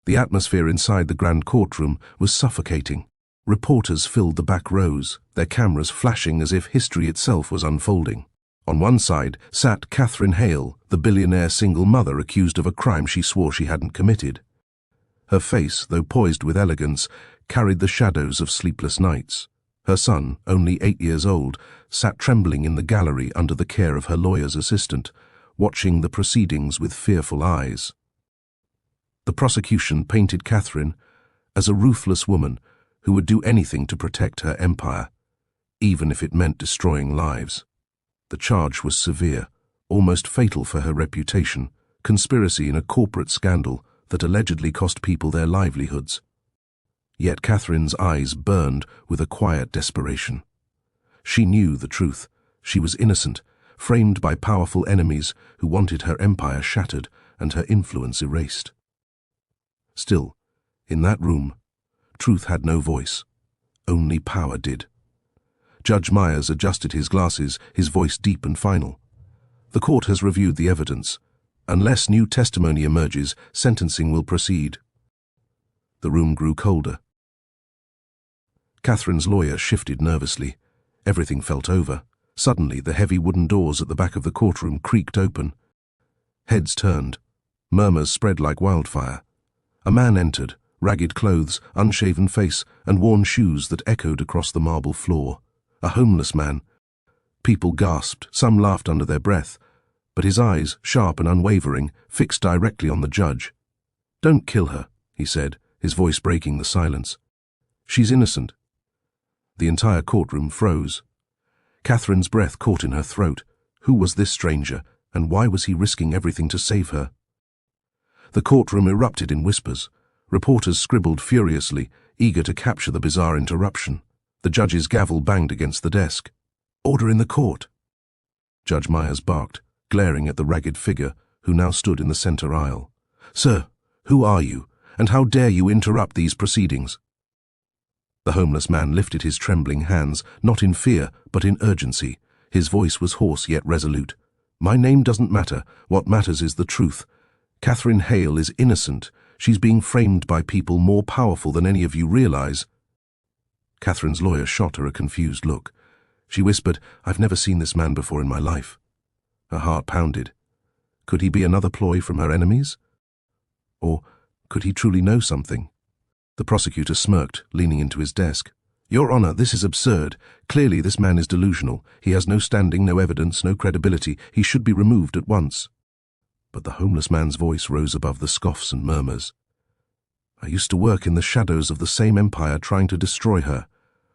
The atmosphere inside the grand courtroom was suffocating. Reporters filled the back rows, their cameras flashing as if history itself was unfolding. On one side sat Catherine Hale, the billionaire single mother accused of a crime she swore she hadn't committed. Her face, though poised with elegance, carried the shadows of sleepless nights. Her son, only 8 years old, sat trembling in the gallery under the care of her lawyer's assistant, watching the proceedings with fearful eyes. The prosecution painted Catherine as a ruthless woman who would do anything to protect her empire, even if it meant destroying lives. The charge was severe, almost fatal for her reputation: conspiracy in a corporate scandal that allegedly cost people their livelihoods. Yet Catherine's eyes burned with a quiet desperation. She knew the truth. She was innocent, framed by powerful enemies who wanted her empire shattered and her influence erased. Still, in that room, truth had no voice. Only power did. Judge Myers adjusted his glasses, his voice deep and final. "The court has reviewed the evidence. Unless new testimony emerges, sentencing will proceed." The room grew colder. Catherine's lawyer shifted nervously. Everything felt over. Suddenly, the heavy wooden doors at the back of the courtroom creaked open. Heads turned. Murmurs spread like wildfire. A man entered, ragged clothes, unshaven face, and worn shoes that echoed across the marble floor. A homeless man. People gasped, some laughed under their breath, but his eyes, sharp and unwavering, fixed directly on the judge. "Don't kill her," he said, his voice breaking the silence. "She's innocent." The entire courtroom froze. Catherine's breath caught in her throat. Who was this stranger, and why was he risking everything to save her? The courtroom erupted in whispers. Reporters scribbled furiously, eager to capture the bizarre interruption. The judge's gavel banged against the desk. "Order in the court." Judge Myers barked, glaring at the ragged figure who now stood in the center aisle. "Sir, who are you, and how dare you interrupt these proceedings?" The homeless man lifted his trembling hands, not in fear, but in urgency. His voice was hoarse yet resolute. "My name doesn't matter. What matters is the truth. Catherine Hale is innocent. She's being framed by people more powerful than any of you realize." Catherine's lawyer shot her a confused look. She whispered, "I've never seen this man before in my life." Her heart pounded. Could he be another ploy from her enemies? Or could he truly know something? The prosecutor smirked, leaning into his desk. "Your Honor, this is absurd. Clearly this man is delusional. He has no standing, no evidence, no credibility. He should be removed at once." But the homeless man's voice rose above the scoffs and murmurs. "I used to work in the shadows of the same empire trying to destroy her.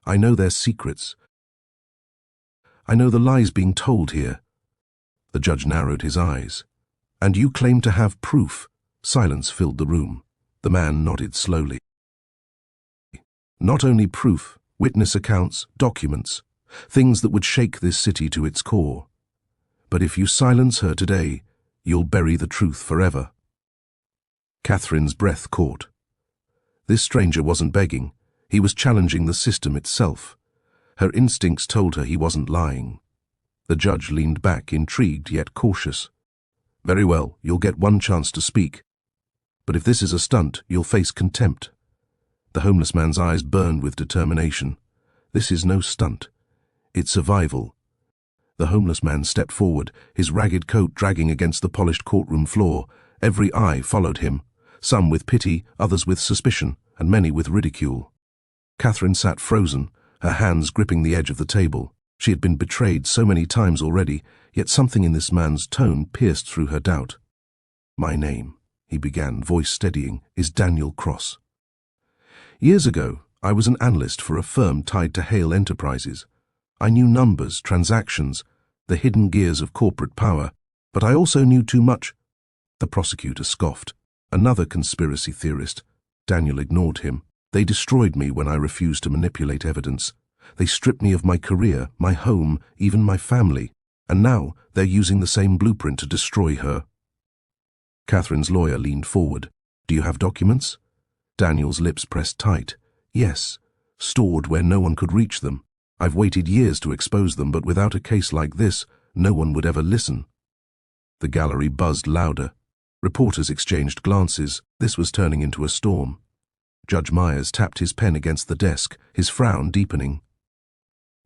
I know their secrets. I know the lies being told here." The judge narrowed his eyes. "And you claim to have proof?" Silence filled the room. The man nodded slowly. "Not only proof, witness accounts, documents, things that would shake this city to its core. But if you silence her today, you'll bury the truth forever." Catherine's breath caught. This stranger wasn't begging. He was challenging the system itself. Her instincts told her he wasn't lying. The judge leaned back, intrigued yet cautious. "Very well, you'll get one chance to speak. But if this is a stunt, you'll face contempt." The homeless man's eyes burned with determination. "This is no stunt. It's survival." The homeless man stepped forward, his ragged coat dragging against the polished courtroom floor. Every eye followed him, some with pity, others with suspicion, and many with ridicule. Catherine sat frozen, her hands gripping the edge of the table. She had been betrayed so many times already, yet something in this man's tone pierced through her doubt. "My name," he began, voice steadying, "is Daniel Cross. Years ago, I was an analyst for a firm tied to Hale Enterprises. I knew numbers, transactions, the hidden gears of corporate power, but I also knew too much." The prosecutor scoffed. "Another conspiracy theorist." Daniel ignored him. "They destroyed me when I refused to manipulate evidence. They stripped me of my career, my home, even my family. And now they're using the same blueprint to destroy her." Catherine's lawyer leaned forward. "Do you have documents?" Daniel's lips pressed tight. "Yes, stored where no one could reach them. I've waited years to expose them, but without a case like this, no one would ever listen." The gallery buzzed louder. Reporters exchanged glances. This was turning into a storm. Judge Myers tapped his pen against the desk, his frown deepening.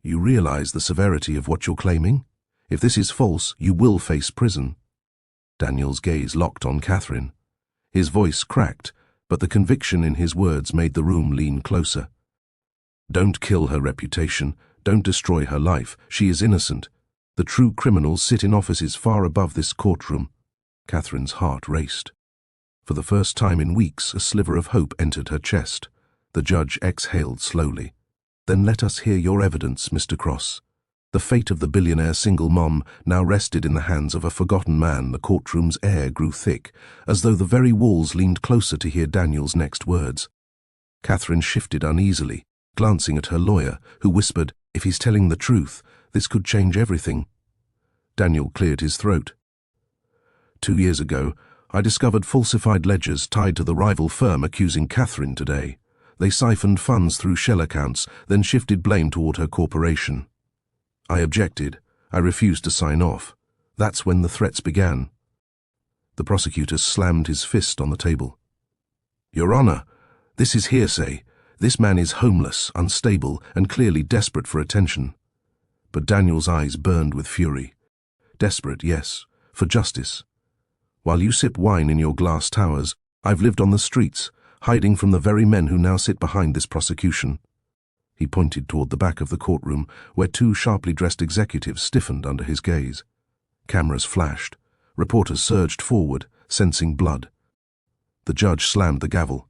"You realize the severity of what you're claiming? If this is false, you will face prison." Daniel's gaze locked on Catherine. His voice cracked, but the conviction in his words made the room lean closer. "Don't kill her reputation. Don't destroy her life. She is innocent. The true criminals sit in offices far above this courtroom." Catherine's heart raced. For the first time in weeks, a sliver of hope entered her chest. The judge exhaled slowly. "Then let us hear your evidence, Mr. Cross." The fate of the billionaire single mom now rested in the hands of a forgotten man. The courtroom's air grew thick, as though the very walls leaned closer to hear Daniel's next words. Catherine shifted uneasily, glancing at her lawyer, who whispered, "If he's telling the truth, this could change everything." Daniel cleared his throat. 2 years ago, I discovered falsified ledgers tied to the rival firm accusing Catherine today. They siphoned funds through shell accounts, then shifted blame toward her corporation. I objected. I refused to sign off. That's when the threats began. The prosecutor slammed his fist on the table. "Your Honor, this is hearsay. This man is homeless, unstable, and clearly desperate for attention." But Daniel's eyes burned with fury. "Desperate, yes, for justice. While you sip wine in your glass towers, I've lived on the streets, hiding from the very men who now sit behind this prosecution." He pointed toward the back of the courtroom, where 2 sharply dressed executives stiffened under his gaze. Cameras flashed. Reporters surged forward, sensing blood. The judge slammed the gavel.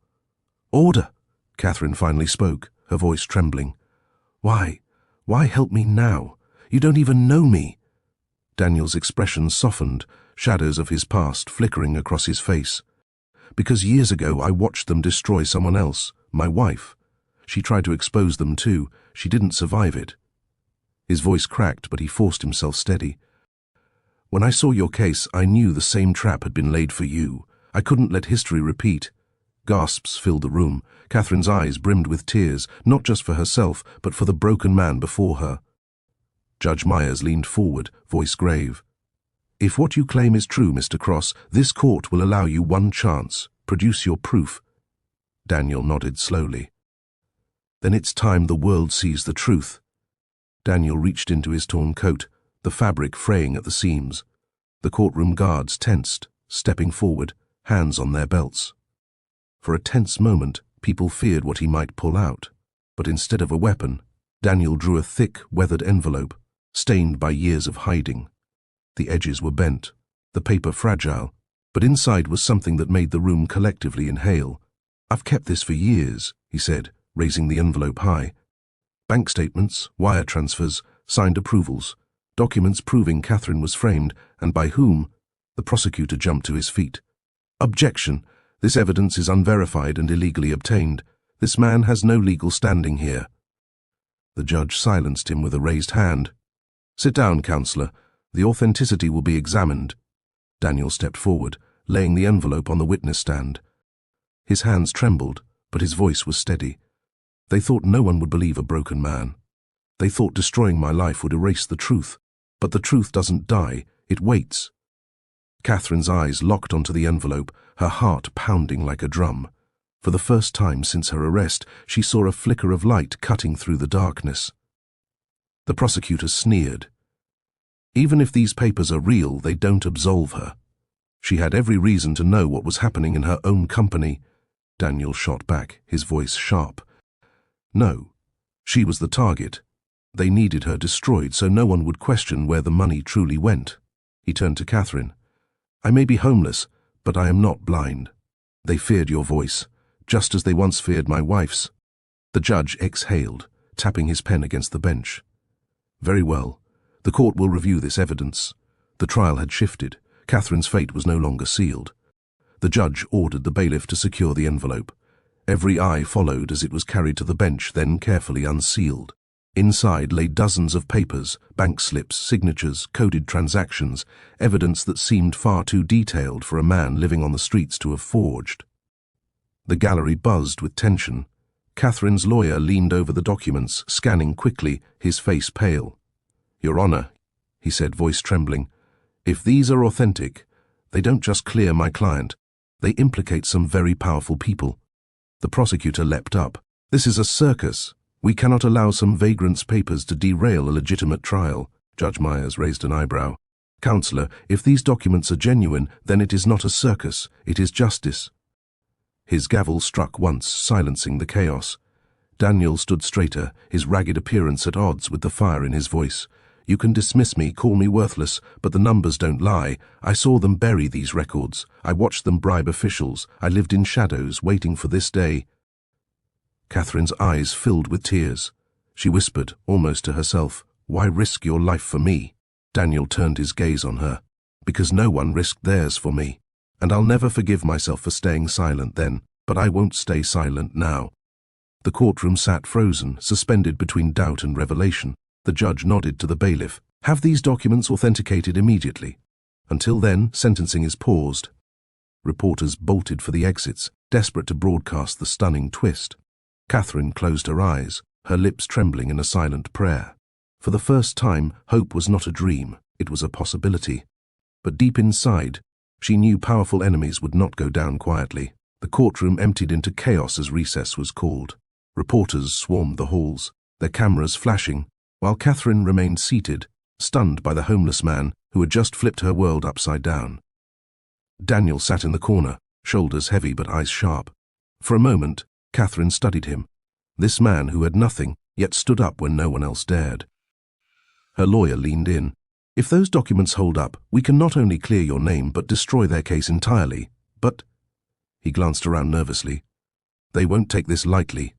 "Order!" Catherine finally spoke, her voice trembling. "Why? Why help me now? You don't even know me." Daniel's expression softened, shadows of his past flickering across his face. "Because years ago I watched them destroy someone else, my wife. She tried to expose them too. She didn't survive it." His voice cracked, but he forced himself steady. "When I saw your case, I knew the same trap had been laid for you. I couldn't let history repeat." Gasps filled the room. Catherine's eyes brimmed with tears, not just for herself, but for the broken man before her. Judge Myers leaned forward, voice grave. "If what you claim is true, Mr. Cross, this court will allow you one chance. Produce your proof." Daniel nodded slowly. "Then it's time the world sees the truth." Daniel reached into his torn coat, the fabric fraying at the seams. The courtroom guards tensed, stepping forward, hands on their belts. For a tense moment, people feared what he might pull out. But instead of a weapon, Daniel drew a thick, weathered envelope, stained by years of hiding. The edges were bent, the paper fragile, but inside was something that made the room collectively inhale. "I've kept this for years," he said, raising the envelope high. Bank statements, wire transfers, signed approvals, documents proving Catherine was framed, and by whom? The prosecutor jumped to his feet. "Objection! This evidence is unverified and illegally obtained. This man has no legal standing here." The judge silenced him with a raised hand. "Sit down, counselor. The authenticity will be examined." Daniel stepped forward, laying the envelope on the witness stand. His hands trembled, but his voice was steady. "They thought no one would believe a broken man. They thought destroying my life would erase the truth. But the truth doesn't die, it waits." Catherine's eyes locked onto the envelope, her heart pounding like a drum. For the first time since her arrest, she saw a flicker of light cutting through the darkness. The prosecutor sneered. "Even if these papers are real, they don't absolve her. She had every reason to know what was happening in her own company." Daniel shot back, his voice sharp. "No, she was the target. They needed her destroyed so no one would question where the money truly went." He turned to Catherine. "I may be homeless, but I am not blind. They feared your voice, just as they once feared my wife's." The judge exhaled, tapping his pen against the bench. "Very well. The court will review this evidence." The trial had shifted. Catherine's fate was no longer sealed. The judge ordered the bailiff to secure the envelope. Every eye followed as it was carried to the bench, then carefully unsealed. Inside lay dozens of papers, bank slips, signatures, coded transactions, evidence that seemed far too detailed for a man living on the streets to have forged. The gallery buzzed with tension. Catherine's lawyer leaned over the documents, scanning quickly, his face pale. "Your Honor," he said, voice trembling, "if these are authentic, They don't just clear my client. They implicate some very powerful people. The prosecutor leapt up. This is a circus. We cannot allow some vagrant's papers to derail a legitimate trial. Judge Myers raised an eyebrow. Counselor, if these documents are genuine, then it is not a circus, it is justice. His gavel struck once, silencing the chaos. Daniel stood straighter, his ragged appearance at odds with the fire in his voice. You can dismiss me, call me worthless, but the numbers don't lie. I saw them bury these records. I watched them bribe officials. I lived in shadows, waiting for this day. Catherine's eyes filled with tears. She whispered, almost to herself, "Why risk your life for me?" Daniel turned his gaze on her. "Because no one risked theirs for me. And I'll never forgive myself for staying silent then, but I won't stay silent now." The courtroom sat frozen, suspended between doubt and revelation. The judge nodded to the bailiff. "Have these documents authenticated immediately. Until then, sentencing is paused." Reporters bolted for the exits, desperate to broadcast the stunning twist. Catherine closed her eyes, her lips trembling in a silent prayer. For the first time, hope was not a dream, it was a possibility. But deep inside, she knew powerful enemies would not go down quietly. The courtroom emptied into chaos as recess was called. Reporters swarmed the halls, their cameras flashing, while Catherine remained seated, stunned by the homeless man who had just flipped her world upside down. Daniel sat in the corner, shoulders heavy but eyes sharp. For a moment, Catherine studied him. This man who had nothing, yet stood up when no one else dared. Her lawyer leaned in. "If those documents hold up, we can not only clear your name but destroy their case entirely. But—" he glanced around nervously. "They won't take this lightly."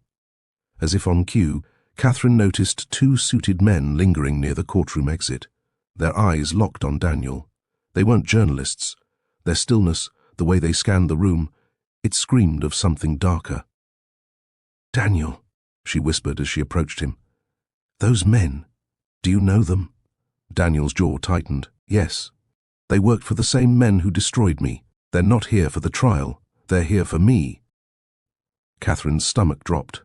As if on cue, Catherine noticed two suited men lingering near the courtroom exit. Their eyes locked on Daniel. They weren't journalists. Their stillness, the way they scanned the room, it screamed of something darker. "Daniel," she whispered as she approached him. "Those men, do you know them?" Daniel's jaw tightened. "Yes. They worked for the same men who destroyed me. They're not here for the trial. They're here for me." Catherine's stomach dropped.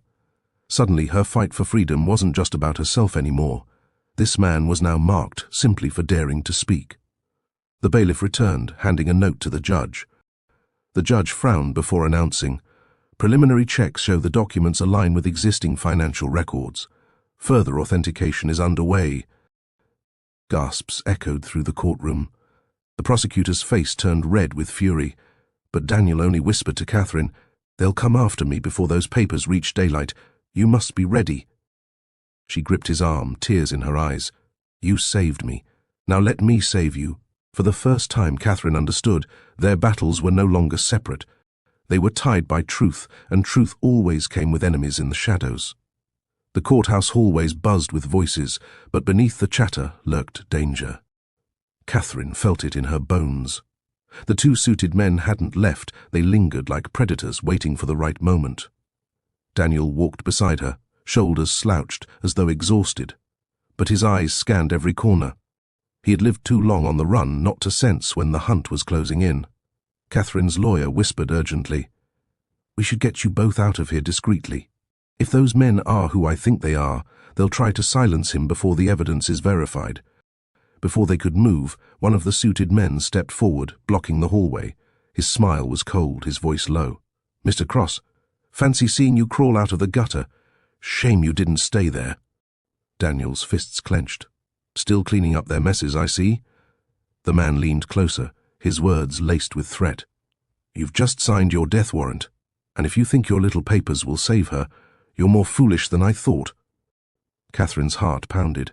Suddenly, her fight for freedom wasn't just about herself anymore. This man was now marked simply for daring to speak. The bailiff returned, handing a note to the judge. The judge frowned before announcing, "Preliminary checks show the documents align with existing financial records. Further authentication is underway." Gasps echoed through the courtroom. The prosecutor's face turned red with fury, but Daniel only whispered to Catherine, "They'll come after me before those papers reach daylight. You must be ready." She gripped his arm, tears in her eyes. "You saved me. Now let me save you." For the first time, Catherine understood their battles were no longer separate. They were tied by truth, and truth always came with enemies in the shadows. The courthouse hallways buzzed with voices, but beneath the chatter lurked danger. Catherine felt it in her bones. The two suited men hadn't left, they lingered like predators waiting for the right moment. Daniel walked beside her, shoulders slouched as though exhausted, but his eyes scanned every corner. He had lived too long on the run not to sense when the hunt was closing in. Catherine's lawyer whispered urgently, "We should get you both out of here discreetly. If those men are who I think they are, they'll try to silence him before the evidence is verified." Before they could move, one of the suited men stepped forward, blocking the hallway. His smile was cold, his voice low. "Mr. Cross, fancy seeing you crawl out of the gutter. Shame you didn't stay there." Daniel's fists clenched. "Still cleaning up their messes, I see." The man leaned closer, his words laced with threat. "You've just signed your death warrant, and if you think your little papers will save her, you're more foolish than I thought." Catherine's heart pounded.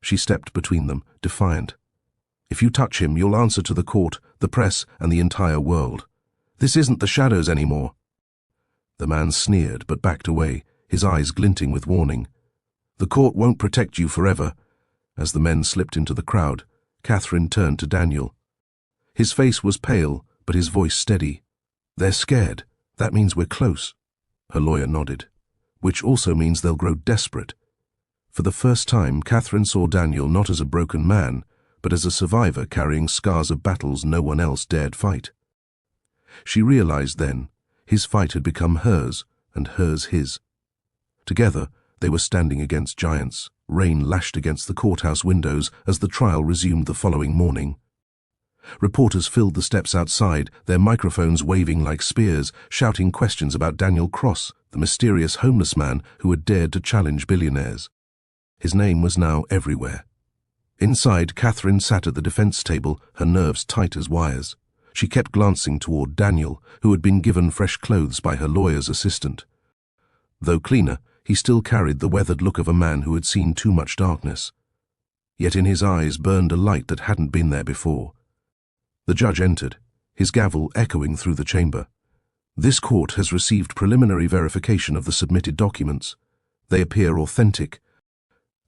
She stepped between them, defiant. "If you touch him, you'll answer to the court, the press, and the entire world. This isn't the shadows anymore." The man sneered, but backed away, his eyes glinting with warning. "The court won't protect you forever." As the men slipped into the crowd, Catherine turned to Daniel. His face was pale, but his voice steady. "They're scared. That means we're close." Her lawyer nodded. "Which also means they'll grow desperate." For the first time, Catherine saw Daniel not as a broken man, but as a survivor carrying scars of battles no one else dared fight. She realized then, his fight had become hers, and hers his. Together, they were standing against giants. Rain lashed against the courthouse windows as the trial resumed the following morning. Reporters filled the steps outside, their microphones waving like spears, shouting questions about Daniel Cross, the mysterious homeless man who had dared to challenge billionaires. His name was now everywhere. Inside, Catherine sat at the defense table, her nerves tight as wires. She kept glancing toward Daniel, who had been given fresh clothes by her lawyer's assistant. Though cleaner, he still carried the weathered look of a man who had seen too much darkness. Yet in his eyes burned a light that hadn't been there before. The judge entered, his gavel echoing through the chamber. This court has received preliminary verification of the submitted documents. They appear authentic.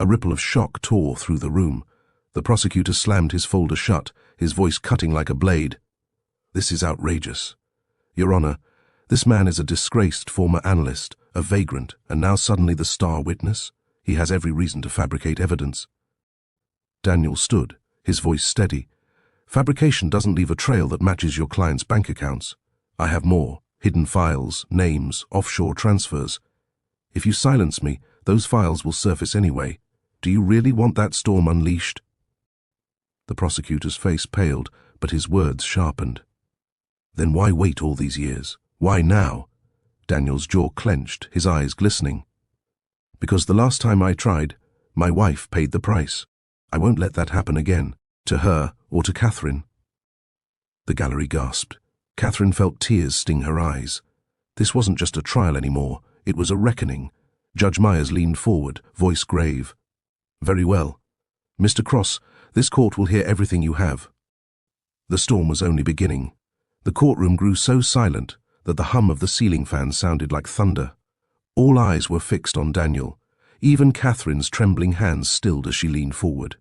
A ripple of shock tore through the room. The prosecutor slammed his folder shut, his voice cutting like a blade. This is outrageous. Your Honor, this man is a disgraced former analyst, a vagrant, and now suddenly the star witness. He has every reason to fabricate evidence. Daniel stood, his voice steady. Fabrication doesn't leave a trail that matches your client's bank accounts. I have more, hidden files, names, offshore transfers. If you silence me, those files will surface anyway. Do you really want that storm unleashed? The prosecutor's face paled, but his words sharpened. Then why wait all these years? Why now? Daniel's jaw clenched, his eyes glistening. Because the last time I tried, my wife paid the price. I won't let that happen again, to her or to Catherine. The gallery gasped. Catherine felt tears sting her eyes. This wasn't just a trial anymore, it was a reckoning. Judge Myers leaned forward, voice grave. Very well. Mr. Cross, this court will hear everything you have. The storm was only beginning. The courtroom grew so silent that the hum of the ceiling fan sounded like thunder. All eyes were fixed on Daniel. Even Catherine's trembling hands stilled as she leaned forward.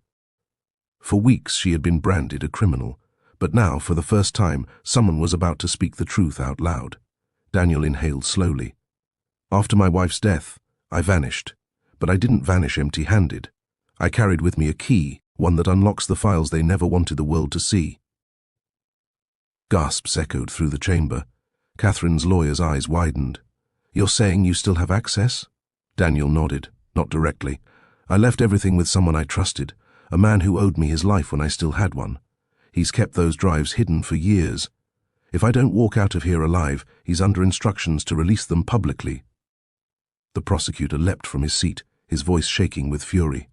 For weeks she had been branded a criminal, but now, for the first time, someone was about to speak the truth out loud. Daniel inhaled slowly. After my wife's death, I vanished, but I didn't vanish empty-handed. I carried with me a key, one that unlocks the files they never wanted the world to see. Gasps echoed through the chamber. Catherine's lawyer's eyes widened. You're saying you still have access? Daniel nodded, not directly. I left everything with someone I trusted, a man who owed me his life when I still had one. He's kept those drives hidden for years. If I don't walk out of here alive, he's under instructions to release them publicly. The prosecutor leapt from his seat, his voice shaking with fury.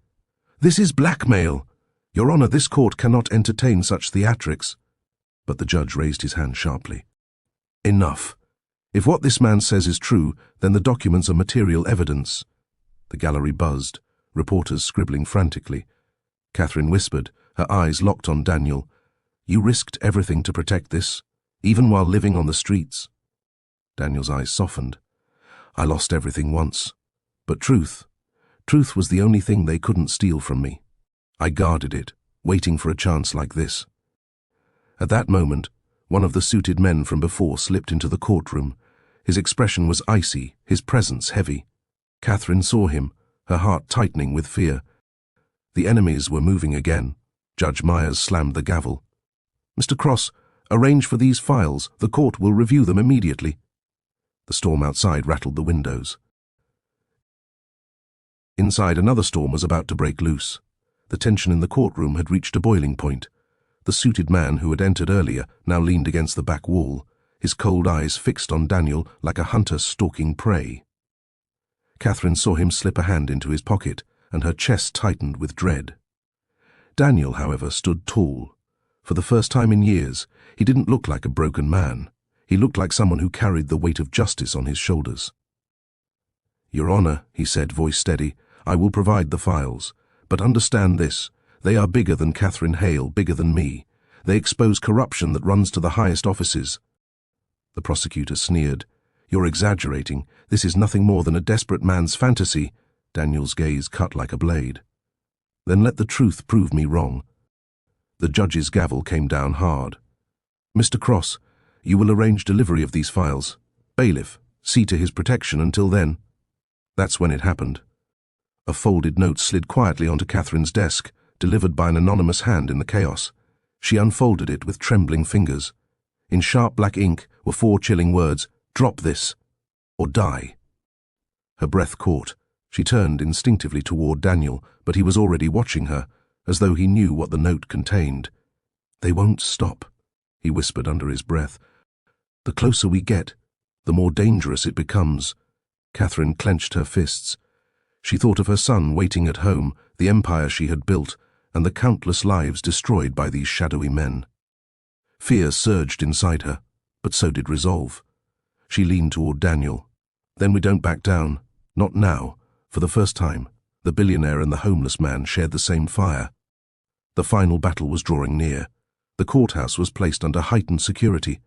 This is blackmail! Your Honor, this court cannot entertain such theatrics. But the judge raised his hand sharply. Enough. If what this man says is true, then the documents are material evidence. The gallery buzzed, reporters scribbling frantically. Catherine whispered, her eyes locked on Daniel. You risked everything to protect this, even while living on the streets. Daniel's eyes softened. I lost everything once. But truth was the only thing they couldn't steal from me. I guarded it, waiting for a chance like this. At that moment, one of the suited men from before slipped into the courtroom. His expression was icy, his presence heavy. Catherine saw him, her heart tightening with fear. The enemies were moving again. Judge Myers slammed the gavel. Mr. Cross, arrange for these files. The court will review them immediately. The storm outside rattled the windows. Inside, another storm was about to break loose. The tension in the courtroom had reached a boiling point. The suited man who had entered earlier now leaned against the back wall, his cold eyes fixed on Daniel like a hunter stalking prey. Catherine saw him slip a hand into his pocket, and her chest tightened with dread. Daniel, however, stood tall. For the first time in years, he didn't look like a broken man. He looked like someone who carried the weight of justice on his shoulders. Your Honor, he said, voice steady, I will provide the files. But understand this, they are bigger than Catherine Hale, bigger than me. They expose corruption that runs to the highest offices. The prosecutor sneered. You're exaggerating. This is nothing more than a desperate man's fantasy. Daniel's gaze cut like a blade. Then let the truth prove me wrong. The judge's gavel came down hard. Mr. Cross, you will arrange delivery of these files. Bailiff, see to his protection until then. That's when it happened. A folded note slid quietly onto Catherine's desk, delivered by an anonymous hand in the chaos. She unfolded it with trembling fingers. In sharp black ink were 4 chilling words, drop this, or die. Her breath caught. She turned instinctively toward Daniel, but he was already watching her, as though he knew what the note contained. "They won't stop," he whispered under his breath. "The closer we get, the more dangerous it becomes." Catherine clenched her fists. She thought of her son waiting at home, the empire she had built, and the countless lives destroyed by these shadowy men. Fear surged inside her, but so did resolve. She leaned toward Daniel. "Then we don't back down. Not now." For the first time, the billionaire and the homeless man shared the same fire. The final battle was drawing near. The courthouse was placed under heightened security.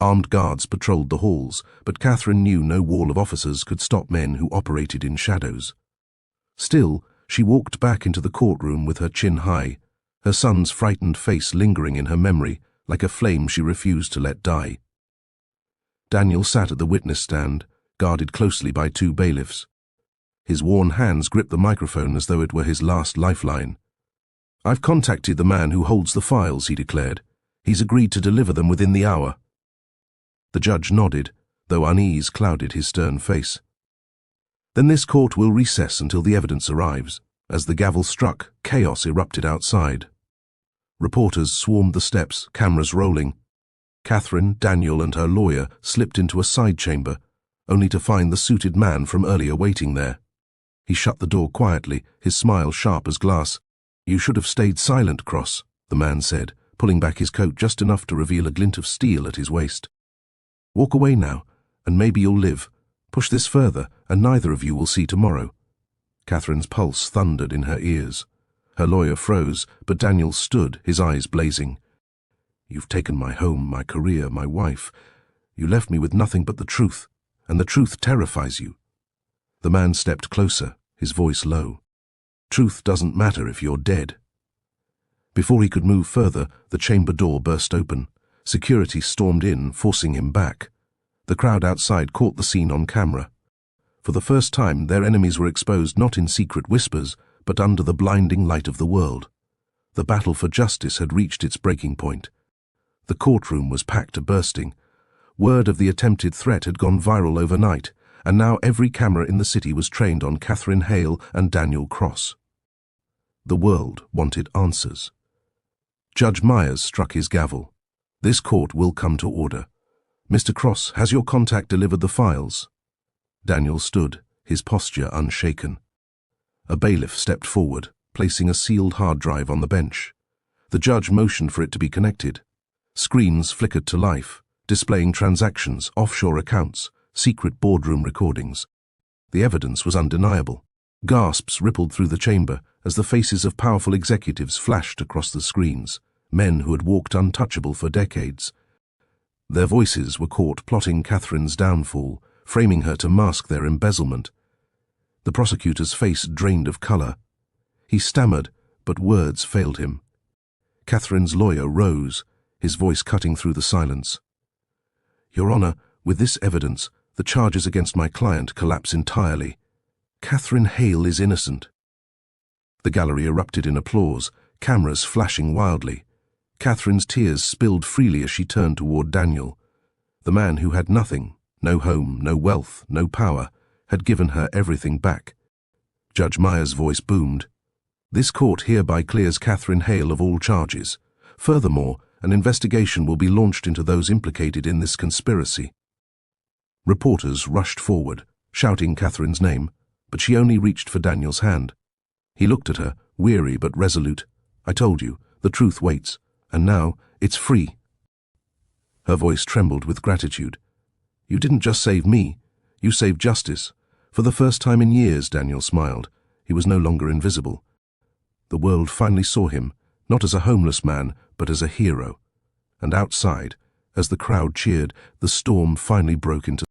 Armed guards patrolled the halls, but Catherine knew no wall of officers could stop men who operated in shadows. Still, she walked back into the courtroom with her chin high, her son's frightened face lingering in her memory like a flame she refused to let die. Daniel sat at the witness stand, guarded closely by 2 bailiffs. His worn hands gripped the microphone as though it were his last lifeline. "I've contacted the man who holds the files," he declared. "He's agreed to deliver them within the hour." The judge nodded, though unease clouded his stern face. "Then this court will recess until the evidence arrives." As the gavel struck, chaos erupted outside. Reporters swarmed the steps, cameras rolling. Catherine, Daniel, and her lawyer slipped into a side chamber, only to find the suited man from earlier waiting there. He shut the door quietly, his smile sharp as glass. "You should have stayed silent, Cross," the man said, pulling back his coat just enough to reveal a glint of steel at his waist. "Walk away now, and maybe you'll live. Push this further, and neither of you will see tomorrow." Catherine's pulse thundered in her ears. Her lawyer froze, but Daniel stood, his eyes blazing. "You've taken my home, my career, my wife. You left me with nothing but the truth, and the truth terrifies you." The man stepped closer, his voice low. "Truth doesn't matter if you're dead." Before he could move further, the chamber door burst open. Security stormed in, forcing him back. The crowd outside caught the scene on camera. For the first time, their enemies were exposed not in secret whispers, but under the blinding light of the world. The battle for justice had reached its breaking point. The courtroom was packed to bursting. Word of the attempted threat had gone viral overnight, and now every camera in the city was trained on Catherine Hale and Daniel Cross. The world wanted answers. Judge Myers struck his gavel. "This court will come to order. Mr. Cross, has your contact delivered the files?" Daniel stood, his posture unshaken. A bailiff stepped forward, placing a sealed hard drive on the bench. The judge motioned for it to be connected. Screens flickered to life, displaying transactions, offshore accounts, secret boardroom recordings. The evidence was undeniable. Gasps rippled through the chamber as the faces of powerful executives flashed across the screens, men who had walked untouchable for decades. Their voices were caught plotting Catherine's downfall, framing her to mask their embezzlement. The prosecutor's face drained of color. He stammered, but words failed him. Catherine's lawyer rose, his voice cutting through the silence. "Your Honor, with this evidence, the charges against my client collapse entirely. Catherine Hale is innocent." The gallery erupted in applause, cameras flashing wildly. Catherine's tears spilled freely as she turned toward Daniel. The man who had nothing, no home, no wealth, no power, had given her everything back. Judge Myers' voice boomed. "This court hereby clears Catherine Hale of all charges. Furthermore, an investigation will be launched into those implicated in this conspiracy." Reporters rushed forward, shouting Catherine's name, but she only reached for Daniel's hand. He looked at her, weary but resolute. "I told you, the truth waits, and now it's free." Her voice trembled with gratitude. "You didn't just save me, you saved justice." For the first time in years, Daniel smiled. He was no longer invisible. The world finally saw him, not as a homeless man, but as a hero. And outside, as the crowd cheered, the storm finally broke into